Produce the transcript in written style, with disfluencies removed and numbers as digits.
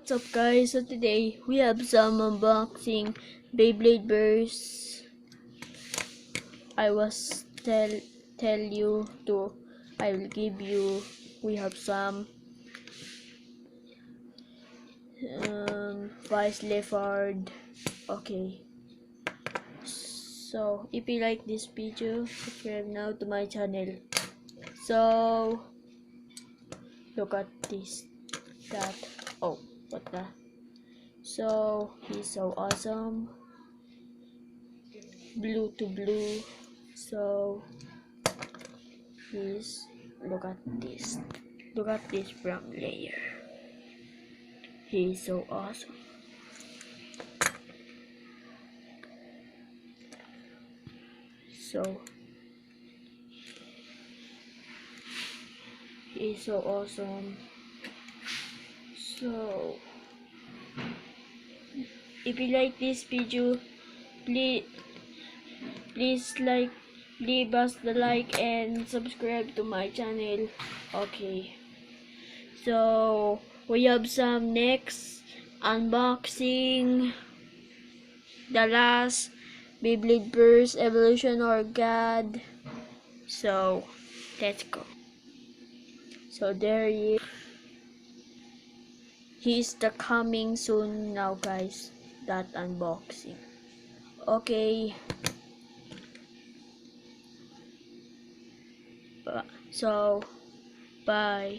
What's up guys, so today we have some unboxing Beyblade burst. I was tell you to, I will give you, we have some vise leopard. Okay, so if you like this video, subscribe now to my channel. So look at this, that, oh what the, so he's so awesome, blue to blue. So he's, look at this brown layer, he's so awesome. So he's so awesome. So if you like this video, please leave us the like and subscribe to my channel. Okay, so we have some next unboxing, the last Beyblade burst evolution or god. So let's go. So there he is. He's the coming soon now guys, that unboxing. Okay, so bye.